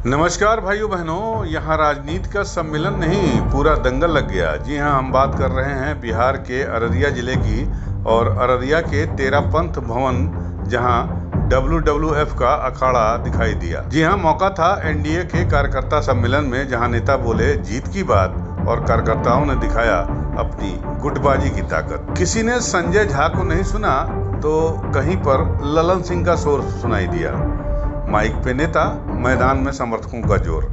नमस्कार भाइयों बहनों, यहाँ राजनीति का सम्मेलन नहीं पूरा दंगल लग गया। जी हाँ, हम बात कर रहे हैं बिहार के अररिया जिले की और अररिया के तेरापंथ भवन, जहाँ WWF का अखाड़ा दिखाई दिया। जी हाँ, मौका था एनडीए के कार्यकर्ता सम्मेलन में, जहाँ नेता बोले जीत की बात और कार्यकर्ताओं ने दिखाया अपनी गुटबाजी की ताकत। किसी ने संजय झा को नहीं सुना तो कहीं पर ललन सिंह का शोर सुनाई दिया। माइक पे नेता, मैदान में समर्थकों का जोर।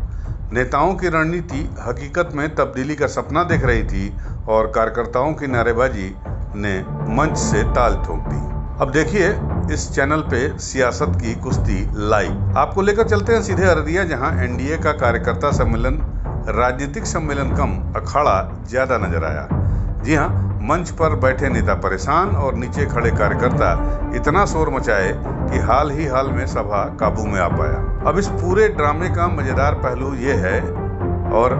नेताओं की रणनीति हकीकत में तब्दीली का सपना देख रही थी और कार्यकर्ताओं की नारेबाजी ने मंच से ताल ठोक दी। अब देखिए इस चैनल पे सियासत की कुश्ती लाइव। आपको लेकर चलते हैं सीधे अररिया, जहां एनडीए का कार्यकर्ता सम्मेलन राजनीतिक सम्मेलन कम, अखाड़ा ज्यादा नजर आया। जी हाँ, मंच पर बैठे नेता परेशान और नीचे खड़े कार्यकर्ता इतना शोर मचाए कि हाल में सभा काबू में आ पाया। अब इस पूरे ड्रामे का मजेदार पहलू ये है और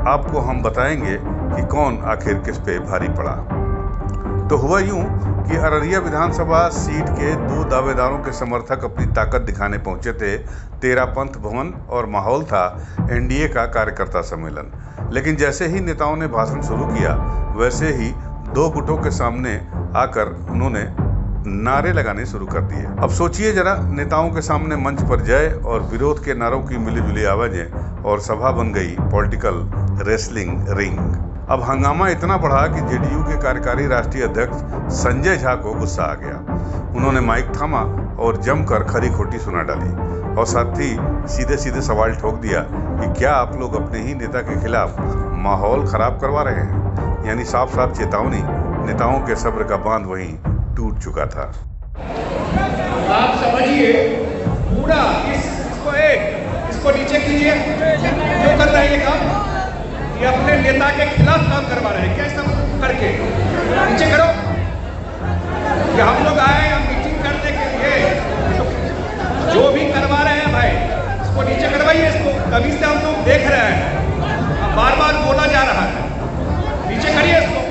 आपको हम बताएंगे कि कौन आखिर किस पे भारी पड़ा। तो हुआ यूं कि अररिया विधानसभा सीट के दो दावेदारों के समर्थक अपनी ताकत दिखाने पहुंचे थे तेरापंथ भवन, और माहौल था एनडीए का कार्यकर्ता सम्मेलन। लेकिन जैसे ही नेताओं ने भाषण शुरू किया, वैसे ही दो गुटों के सामने आकर उन्होंने नारे लगाने शुरू कर दिए। अब सोचिए जरा, नेताओं के सामने मंच पर जय और विरोध के नारों की मिली-जुली आवाजें, और सभा बन गई पॉलिटिकल रेसलिंग रिंग। अब हंगामा इतना बढ़ा कि जेडीयू के कार्यकारी राष्ट्रीय अध्यक्ष संजय झा को गुस्सा आ गया। उन्होंने माइक थामा और जमकर खरी खोटी सुना डाली और साथ ही सीधे सवाल ठोक दिया कि क्या आप लोग अपने ही नेता के खिलाफ माहौल खराब करवा रहे हैं। यानी साफ चेतावनी। नेताओं के सब्र का बांध वहीं टूट चुका था। आप समझिए पूरा इसको नीचे कीजिए। क्यों कर रहे हैं ये काम? ये अपने नेता के खिलाफ काम करवा रहे हैं। क्या सब करके नीचे करो। कि हम लोग आए हम मीटिंग करने के लिए, तो जो भी करवा रहे हैं भाई, इसको नीचे करवाइए। इसको कभी से हम लोग देख रहे हैं, बार बार बोला जा रहा है, नीचे करिए इसको।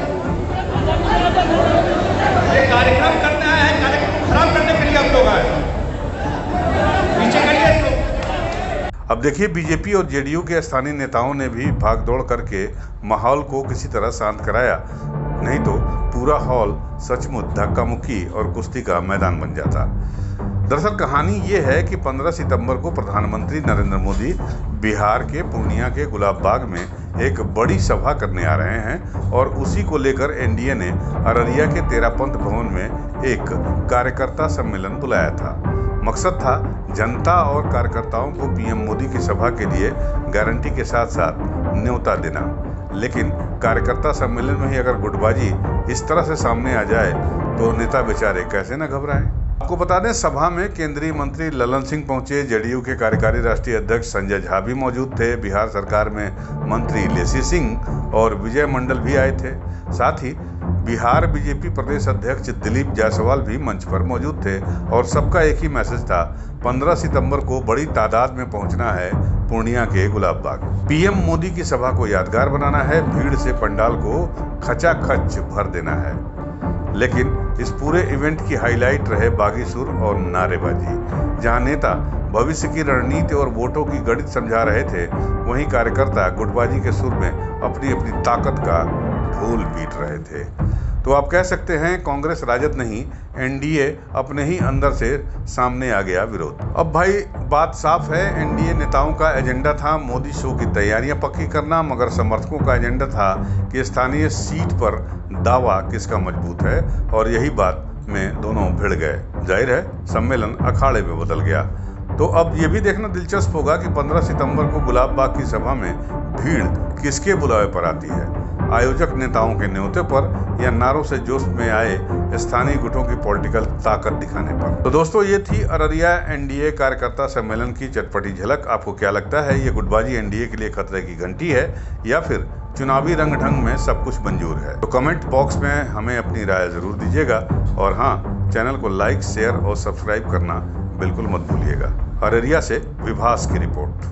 ये कार्यक्रम करना है, कार्यक्रम खराब करने के लिए हम लोग आए, नीचे करिए इसको। अब देखिए, बीजेपी और जेडीयू के स्थानीय नेताओं ने भी भागदौड़ करके माहौल को किसी तरह शांत कराया, नहीं तो पूरा हॉल सचमुच धक्का मुक्की और कुश्ती का मैदान बन जाता। दरअसल कहानी ये है कि 15 सितंबर को प्रधानमंत्री नरेंद्र मोदी बिहार के पूर्णिया के गुलाब बाग में एक बड़ी सभा करने आ रहे हैं, और उसी को लेकर एनडीए ने अररिया के तेरापंथ भवन में एक कार्यकर्ता सम्मेलन बुलाया था। मकसद था जनता और कार्यकर्ताओं को पीएम मोदी की सभा के लिए गारंटी के साथ साथ न्योता देना। लेकिन कार्यकर्ता सम्मेलन में ही अगर गुटबाजी इस तरह से सामने आ जाए तो नेता बेचारे कैसे न घबराएं। आपको बता दें, सभा में केंद्रीय मंत्री ललन सिंह पहुंचे, जेडीयू के कार्यकारी राष्ट्रीय अध्यक्ष संजय झा भी मौजूद थे, बिहार सरकार में मंत्री लेसी सिंह और विजय मंडल भी आए थे। साथ ही बिहार बीजेपी प्रदेश अध्यक्ष दिलीप जायसवाल भी मंच पर मौजूद थे, और सबका एक ही मैसेज था, 15 सितंबर को बड़ी तादाद में पहुंचना है पूर्णिया के गुलाब बाग। पीएम मोदी की सभा को यादगार बनाना है, भीड़ से पंडाल को खचाखच भर देना है। लेकिन इस पूरे इवेंट की हाईलाइट रहे बागी सुर और नारेबाजी। जहां नेता भविष्य की रणनीति और वोटों की गणित समझा रहे थे, वहीं कार्यकर्ता गुटबाजी के सुर में अपनी ताकत का ढोल पीट रहे थे। तो आप कह सकते हैं कांग्रेस राजद नहीं, एनडीए अपने ही अंदर से सामने आ गया विरोध। अब भाई बात साफ है, एनडीए नेताओं का एजेंडा था मोदी शो की तैयारियां पक्की करना, मगर समर्थकों का एजेंडा था कि स्थानीय सीट पर दावा किसका मजबूत है, और यही बात में दोनों भिड़ गए। जाहिर है सम्मेलन अखाड़े में बदल गया। तो अब ये भी देखना दिलचस्प होगा कि 15 सितंबर को गुलाब बाग की सभा में भीड़ किसके बुलावे पर आती है, आयोजक नेताओं के न्योते पर या नारों से जोश में आए स्थानीय गुटों की पॉलिटिकल ताकत दिखाने पर। तो दोस्तों, ये थी अररिया एनडीए कार्यकर्ता सम्मेलन की चटपटी झलक। आपको क्या लगता है, ये गुटबाजी एनडीए के लिए खतरे की घंटी है या फिर चुनावी रंग ढंग में सब कुछ मंजूर है? तो कमेंट बॉक्स में हमें अपनी राय जरूर दीजिएगा, और हाँ, चैनल को लाइक, शेयर और सब्सक्राइब करना बिल्कुल मत भूलिएगा। अररिया से विभास की रिपोर्ट।